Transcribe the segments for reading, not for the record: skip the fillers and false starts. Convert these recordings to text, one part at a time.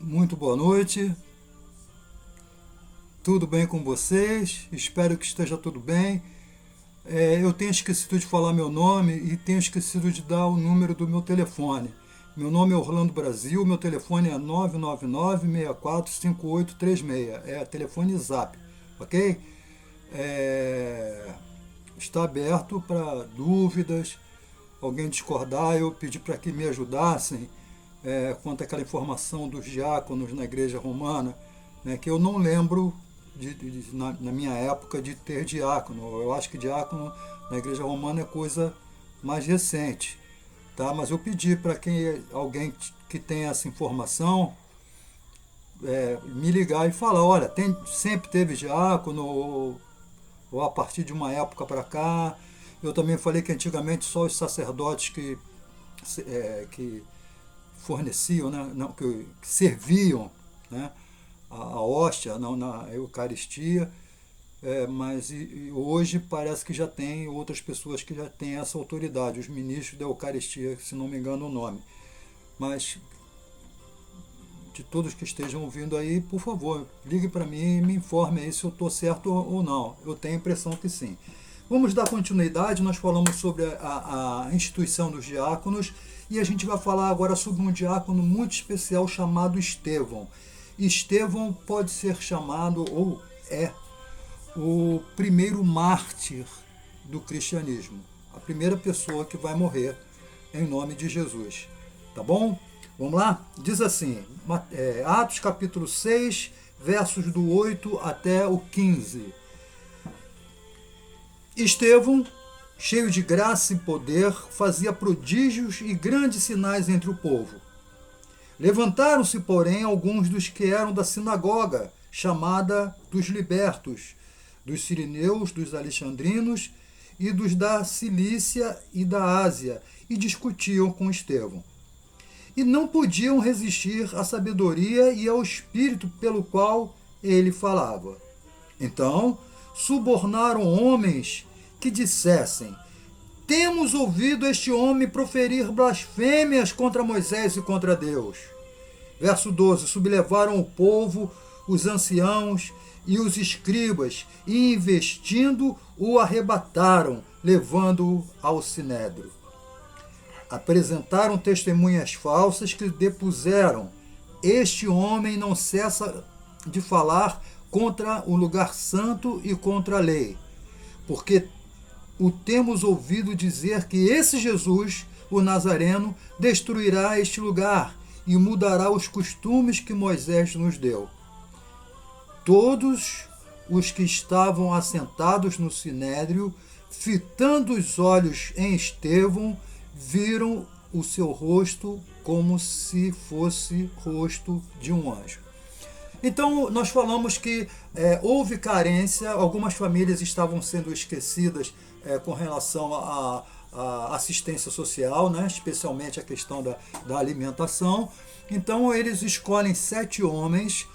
Muito boa noite, tudo bem com vocês? Espero que esteja tudo bem. Eu tenho esquecido de falar meu nome e tenho esquecido de dar o número do meu telefone. Meu nome é Orlando Brasil, meu telefone é 999-645836, é telefone Zap, ok? É, Está aberto para dúvidas, alguém discordar, eu pedi para que me ajudassem quanto àquela informação dos diáconos na igreja romana, né, que eu não lembro na minha época de ter diácono. Eu acho que diácono na igreja romana é coisa mais recente. Tá? Mas eu pedi para quem alguém que tem essa informação me ligar e falar, olha, sempre teve diácono, ou a partir de uma época para cá. Eu também falei que antigamente só os sacerdotes que forneciam, né, não, que serviam, né, a hóstia na Eucaristia, mas hoje parece que já tem outras pessoas que já têm essa autoridade, os ministros da Eucaristia, se não me engano o nome. Mas de todos que estejam ouvindo aí, por favor, ligue para mim e me informe aí se eu estou certo ou não. Eu tenho a impressão que sim. Vamos dar continuidade, nós falamos sobre a instituição dos diáconos e a gente vai falar agora sobre um diácono muito especial chamado Estevão. Estevão pode ser chamado, ou é, o primeiro mártir do cristianismo, a primeira pessoa que vai morrer em nome de Jesus. Tá bom? Vamos lá? Diz assim, Atos capítulo 6, versos do 8 até o 15. Estevão, cheio de graça e poder, fazia prodígios e grandes sinais entre o povo. Levantaram-se, porém, alguns dos que eram da sinagoga, chamada dos libertos, dos sirineus, dos alexandrinos e dos da Cilícia e da Ásia, e discutiam com Estevão. E não podiam resistir à sabedoria e ao espírito pelo qual ele falava. Então, subornaram homens que dissessem: temos ouvido este homem proferir blasfêmias contra Moisés e contra Deus. Verso 12: sublevaram o povo, os anciãos e os escribas, e investindo, o arrebataram, levando-o ao sinédrio. Apresentaram testemunhas falsas que depuseram: este homem não cessa de falar contra o lugar santo e contra a lei, porque o temos ouvido dizer que esse Jesus, o Nazareno, destruirá este lugar e mudará os costumes que Moisés nos deu. Todos os que estavam assentados no sinédrio, fitando os olhos em Estevão, viram o seu rosto como se fosse rosto de um anjo. Então, nós falamos que houve carência, algumas famílias estavam sendo esquecidas com relação à assistência social, né? Especialmente a questão da alimentação. Então, eles escolhem 7 homens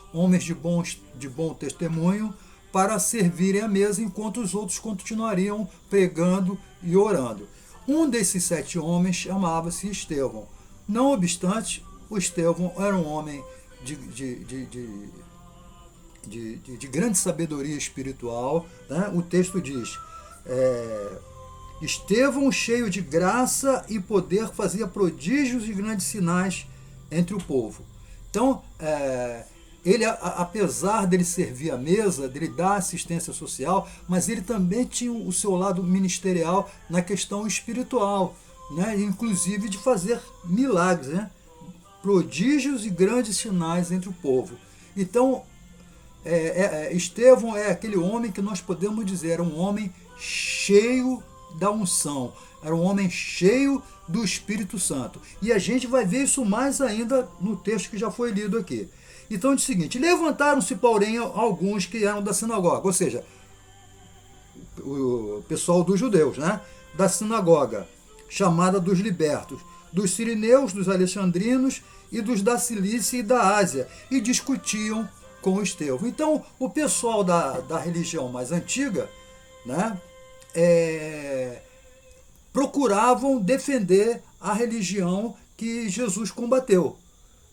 de bom testemunho, para servirem à mesa, enquanto os outros continuariam pregando e orando. Um desses 7 homens chamava-se Estevão. Não obstante, o Estevão era um homem de grande sabedoria espiritual, né? O texto diz: Estevão, cheio de graça e poder, fazia prodígios e grandes sinais entre o povo. Então, ele, apesar dele servir à mesa, dele dar assistência social, mas ele também tinha o seu lado ministerial na questão espiritual, né? Inclusive de fazer milagres, né? Prodígios e grandes sinais entre o povo. Então, Estevão é aquele homem que nós podemos dizer, era um homem cheio da unção, era um homem cheio do Espírito Santo. E a gente vai ver isso mais ainda no texto que já foi lido aqui. Então diz o seguinte: levantaram-se, porém, alguns que eram da sinagoga, ou seja, o pessoal dos judeus, né? Da sinagoga, chamada dos libertos, dos sirineus, dos alexandrinos e dos da Cilícia e da Ásia, e discutiam com Estevão. Então, o pessoal da religião mais antiga, né, procuravam defender a religião que Jesus combateu.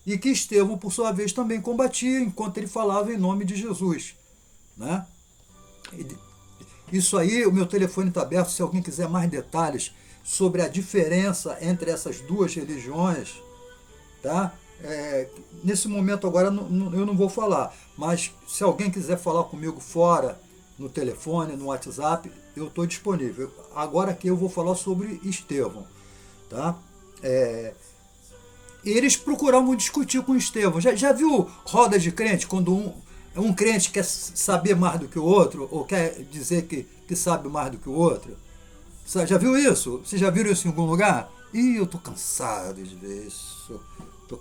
e que Estevão, por sua vez, também combatia enquanto ele falava em nome de Jesus, né? Isso aí, o meu telefone está aberto, se alguém quiser mais detalhes sobre a diferença entre essas duas religiões, tá? Nesse momento agora eu não vou falar, mas se alguém quiser falar comigo fora, no telefone, no WhatsApp, eu estou disponível. Agora aqui eu vou falar sobre Estevão, tá? Eles procuravam discutir com Estevão. Já viu roda de crente, quando um crente quer saber mais do que o outro, ou quer dizer que sabe mais do que o outro? Você já viu isso? Vocês já viram isso em algum lugar? Ih, eu tô cansado de ver isso. Tô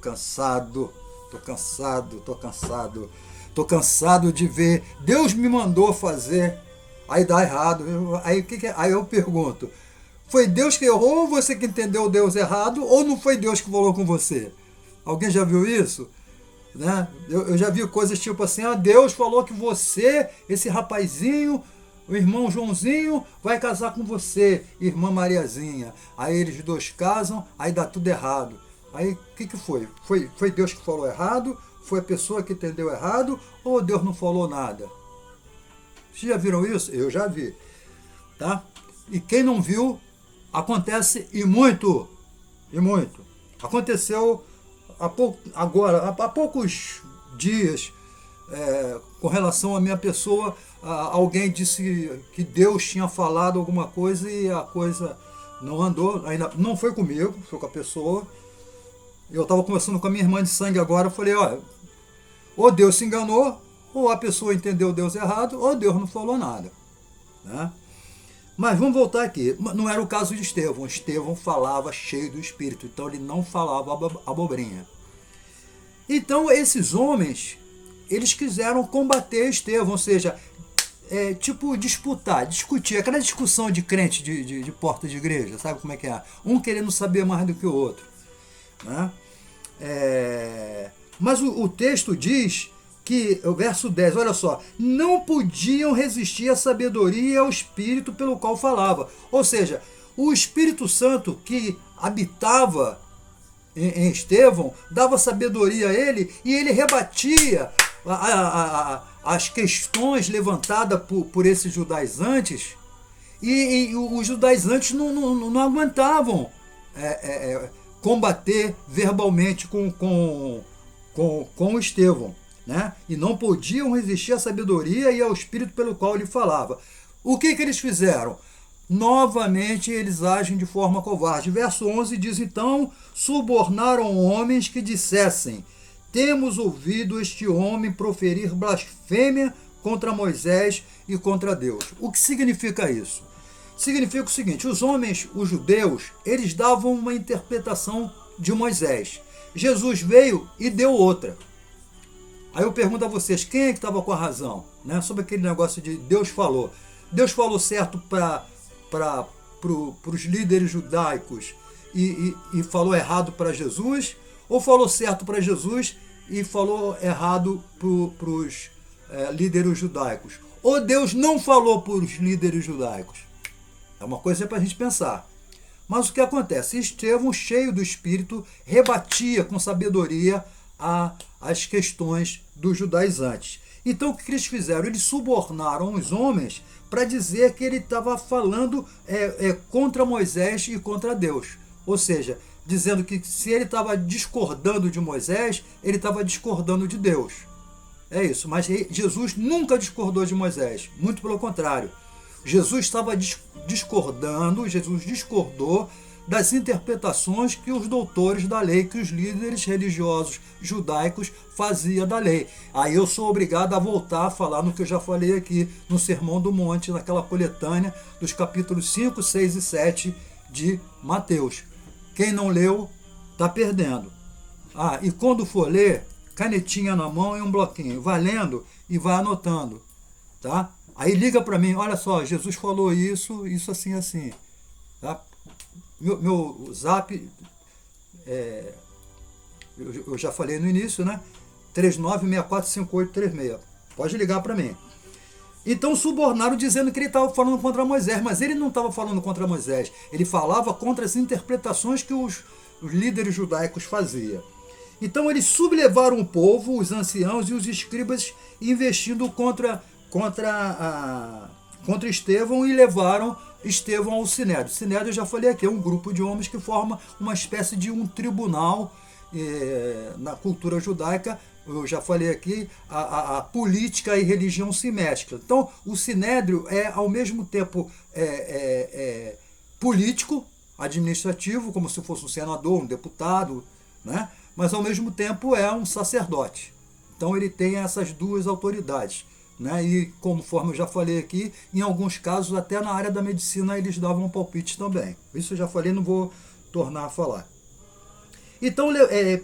cansado de ver. Deus me mandou fazer, aí dá errado. Aí eu pergunto, foi Deus que errou ou você que entendeu Deus errado, ou não foi Deus que falou com você? Alguém já viu isso? Né? Eu já vi coisas tipo assim, Deus falou que você, esse rapazinho, o irmão Joãozinho, vai casar com você, irmã Mariazinha. Aí eles dois casam, aí dá tudo errado. Aí o que foi? Foi Deus que falou errado? Foi a pessoa que entendeu errado? Ou Deus não falou nada? Vocês já viram isso? Eu já vi. Tá? E quem não viu, acontece e muito. E muito. Aconteceu há poucos dias, com relação à minha pessoa, alguém disse que Deus tinha falado alguma coisa e a coisa não andou. Ainda não foi comigo, foi com a pessoa. Eu estava conversando com a minha irmã de sangue agora, eu falei, ou Deus se enganou, ou a pessoa entendeu Deus errado, ou Deus não falou nada. Né? Mas vamos voltar aqui. Não era o caso de Estevão. Estevão falava cheio do Espírito, então ele não falava abobrinha. Então esses homens, eles quiseram combater Estevão, ou seja, discutir, aquela discussão de crente de porta de igreja, sabe como é que é? Um querendo saber mais do que o outro. Né? Mas o texto diz que, o verso 10, olha só, não podiam resistir à sabedoria e ao Espírito pelo qual falava. Ou seja, o Espírito Santo que habitava em Estevão dava sabedoria a ele e ele rebatia as questões levantadas por esses judaizantes e os judaizantes não aguentavam combater verbalmente com Estevão. Né? E não podiam resistir à sabedoria e ao Espírito pelo qual ele falava. O que eles fizeram? Novamente eles agem de forma covarde. Verso 11 diz, então, subornaram homens que dissessem, temos ouvido este homem proferir blasfêmia contra Moisés e contra Deus. O que significa isso? Significa o seguinte, os homens, os judeus, eles davam uma interpretação de Moisés. Jesus veio e deu outra. Aí eu pergunto a vocês, quem é que estava com a razão? Né? Sobre aquele negócio de Deus falou. Deus falou certo para os líderes judaicos e falou errado para Jesus? Ou falou certo para Jesus e falou errado para os líderes judaicos? Ou Deus não falou para os líderes judaicos? É uma coisa para a gente pensar. Mas o que acontece? Estevão, cheio do Espírito, rebatia com sabedoria as questões dos judaizantes. Então o que eles fizeram? Eles subornaram os homens para dizer que ele estava falando contra Moisés e contra Deus. Ou seja, dizendo que se ele estava discordando de Moisés, ele estava discordando de Deus. É isso, mas Jesus nunca discordou de Moisés, muito pelo contrário. Jesus estava discordou das interpretações que os doutores da lei, que os líderes religiosos judaicos faziam da lei. Aí eu sou obrigado a voltar a falar no que eu já falei aqui no Sermão do Monte, naquela coletânea dos capítulos 5, 6 e 7 de Mateus. Quem não leu, está perdendo. E quando for ler, canetinha na mão e um bloquinho. Vai lendo e vai anotando. Tá? Aí liga para mim, olha só, Jesus falou isso assim, assim. Tá? Meu zap, eu já falei no início, né? 39645836. Pode ligar para mim. Então subornaram dizendo que ele estava falando contra Moisés, mas ele não estava falando contra Moisés. Ele falava contra as interpretações que os líderes judaicos faziam. Então eles sublevaram o povo, os anciãos e os escribas, investindo contra Estevão, e levaram Estevão ao Sinédrio. O Sinédrio, eu já falei aqui, é um grupo de homens que forma uma espécie de um tribunal na cultura judaica. Eu já falei aqui, a política e religião se mesclam. Então, o Sinédrio é, ao mesmo tempo, político, administrativo, como se fosse um senador, um deputado, né? Mas, ao mesmo tempo, é um sacerdote. Então, ele tem essas duas autoridades. Né? E, conforme eu já falei aqui, em alguns casos, até na área da medicina, eles davam palpite também. Isso eu já falei, não vou tornar a falar. Então,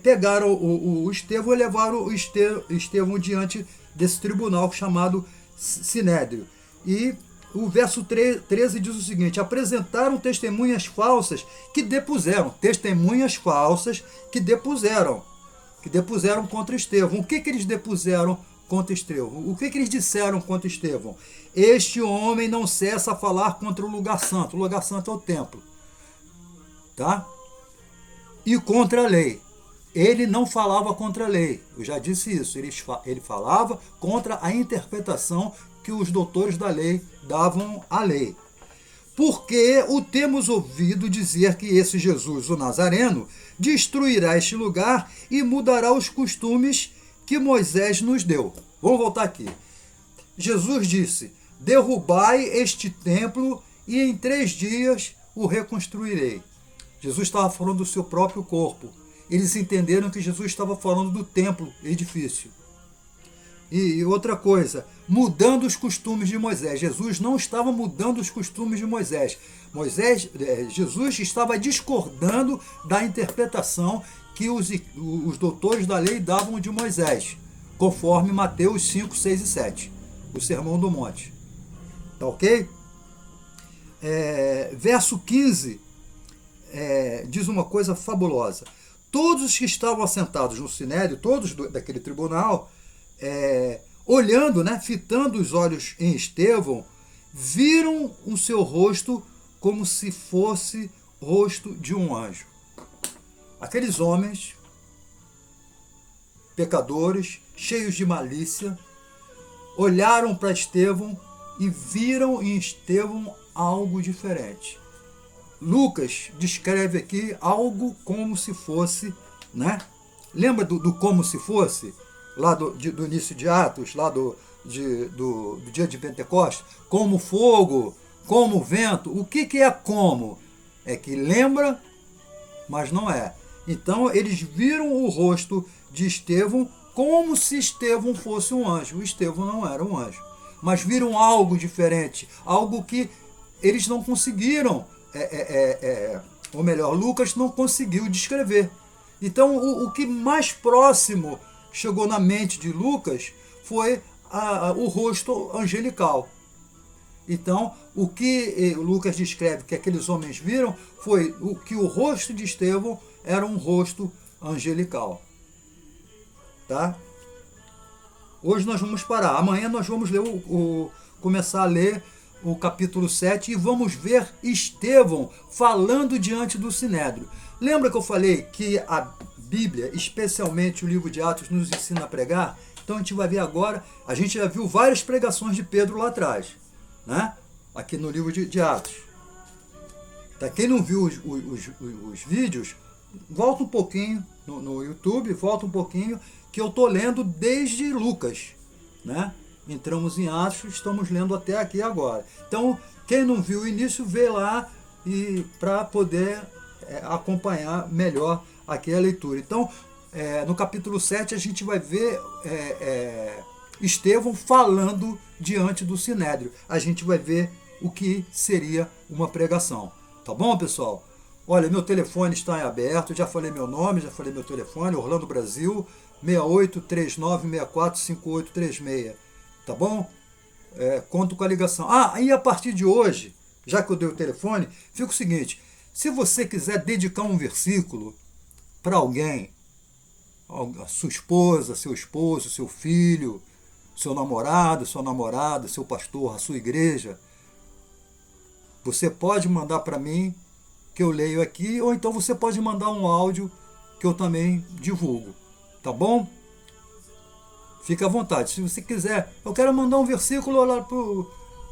pegaram o Estevão e levaram o Estevão diante desse tribunal chamado Sinédrio. E o verso 13 diz o seguinte: apresentaram testemunhas falsas que depuseram. Testemunhas falsas que depuseram contra Estevão. O que eles depuseram contra Estevão? O que eles disseram contra Estevão? Este homem não cessa a falar contra o lugar santo. O lugar santo é o templo. Tá? E contra a lei. Ele não falava contra a lei. Eu já disse isso. Ele falava contra a interpretação que os doutores da lei davam à lei. Porque o temos ouvido dizer que esse Jesus, o Nazareno, destruirá este lugar e mudará os costumes que Moisés nos deu. Vamos voltar aqui. Jesus disse: derrubai este templo e em 3 dias o reconstruirei. Jesus estava falando do seu próprio corpo. Eles entenderam que Jesus estava falando do templo, edifício. E outra coisa, mudando os costumes de Moisés. Jesus não estava mudando os costumes de Moisés. Jesus estava discordando da interpretação que os doutores da lei davam de Moisés, conforme Mateus 5, 6 e 7, o Sermão do Monte. Tá ok? Verso 15 diz uma coisa fabulosa. Todos os que estavam assentados no Sinédrio, todos daquele tribunal, olhando, né, fitando os olhos em Estevão, viram o seu rosto como se fosse rosto de um anjo. Aqueles homens, pecadores, cheios de malícia, olharam para Estevão e viram em Estevão algo diferente. Lucas descreve aqui algo como se fosse, né? Lembra do como se fosse? Lá do início de Atos, lá do dia de Pentecostes? Como fogo, como vento. O que é como? É que lembra, mas não é. Então, eles viram o rosto de Estevão como se Estevão fosse um anjo. O Estevão não era um anjo. Mas viram algo diferente, algo que eles não conseguiram, ou melhor, Lucas não conseguiu descrever. Então, o que mais próximo chegou na mente de Lucas foi o rosto angelical. Então, o que Lucas descreve que aqueles homens viram foi que o rosto de Estevão era um rosto angelical. Tá? Hoje nós vamos parar. Amanhã nós vamos ler começar a ler o capítulo 7 e vamos ver Estevão falando diante do Sinédrio. Lembra que eu falei que a Bíblia, especialmente o livro de Atos, nos ensina a pregar? Então a gente vai ver agora, a gente já viu várias pregações de Pedro lá atrás, né? Aqui no livro de Atos. Tá? Quem não viu os vídeos, volta um pouquinho no YouTube, volta um pouquinho, que eu estou lendo desde Lucas, né? Entramos em Atos, estamos lendo até aqui agora. Então, quem não viu o início, vê lá e para poder acompanhar melhor aqui a leitura. Então, no capítulo 7, a gente vai ver Estevão falando diante do Sinédrio. A gente vai ver o que seria uma pregação. Tá bom, pessoal? Olha, meu telefone está em aberto, já falei meu nome, já falei meu telefone, Orlando Brasil, 6839645836. Tá bom? Conto com a ligação. E a partir de hoje, já que eu dei o telefone, fica o seguinte: se você quiser dedicar um versículo para alguém, a sua esposa, seu esposo, seu filho, seu namorado, sua namorada, seu pastor, a sua igreja, você pode mandar para mim, que eu leio aqui, ou então você pode mandar um áudio que eu também divulgo. Tá bom? Fica à vontade. Se você quiser, eu quero mandar um versículo lá pro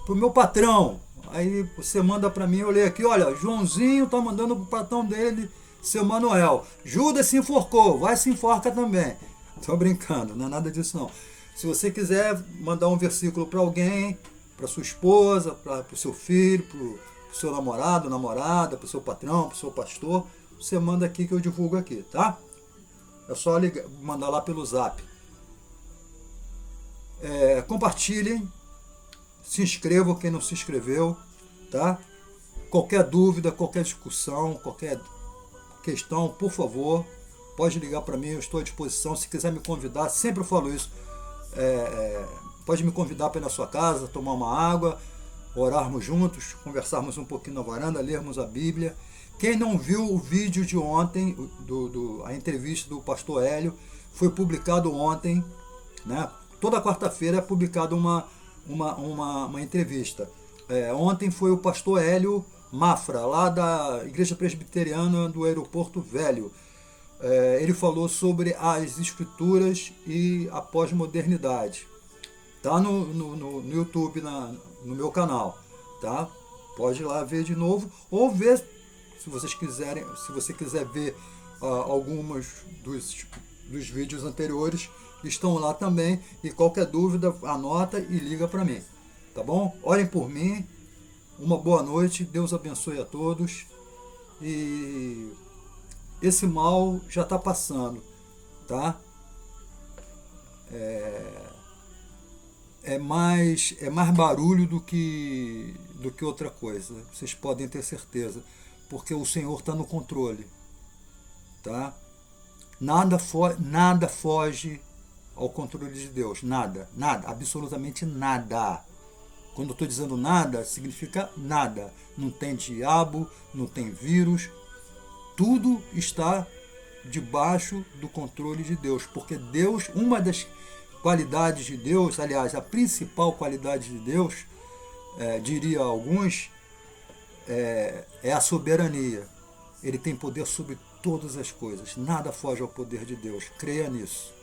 meu patrão. Aí você manda para mim, eu leio aqui, olha, Joãozinho tá mandando pro patrão dele, seu Manuel. Judas se enforcou, vai se enforca também. Tô brincando, não é nada disso não. Se você quiser mandar um versículo para alguém, para sua esposa, para o seu filho, para o seu namorado, namorada, para o seu patrão, para o seu pastor, você manda aqui que eu divulgo aqui, tá? É só mandar lá pelo Zap. Compartilhem, se inscrevam quem não se inscreveu, tá? Qualquer dúvida, qualquer discussão, qualquer questão, por favor, pode ligar para mim, eu estou à disposição. Se quiser me convidar, sempre eu falo isso, pode me convidar para ir na sua casa, tomar uma água, orarmos juntos, conversarmos um pouquinho na varanda, lermos a Bíblia. Quem não viu o vídeo de ontem, a entrevista do pastor Hélio, foi publicado ontem, né? Toda quarta-feira é publicada uma entrevista. Ontem foi o pastor Hélio Mafra, lá da Igreja Presbiteriana do Aeroporto Velho. Ele falou sobre as escrituras e a pós-modernidade. Tá no YouTube, no meu canal, tá? Pode ir lá ver de novo, ou ver, se vocês quiserem, se você quiser ver alguns dos vídeos anteriores, estão lá também, e qualquer dúvida, anota e liga para mim, tá bom? Orem por mim, uma boa noite, Deus abençoe a todos, e esse mal já está passando, tá? É mais barulho do que outra coisa, vocês podem ter certeza, porque o Senhor está no controle, tá? Nada foge ao controle de Deus, nada, absolutamente nada. Quando eu estou dizendo nada, significa nada. Não tem diabo, não tem vírus, tudo está debaixo do controle de Deus, porque Deus, uma das qualidades de Deus, aliás, a principal qualidade de Deus, diria alguns, é a soberania. Ele tem poder sobre todas as coisas, nada foge ao poder de Deus, creia nisso.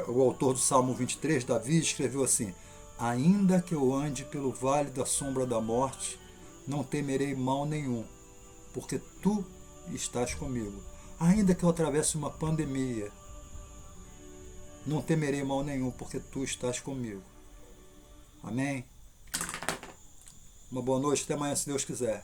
O autor do Salmo 23, Davi, escreveu assim: ainda que eu ande pelo vale da sombra da morte, não temerei mal nenhum, porque tu estás comigo. Ainda que eu atravesse uma pandemia, não temerei mal nenhum, porque tu estás comigo. Amém? Uma boa noite, até amanhã, se Deus quiser.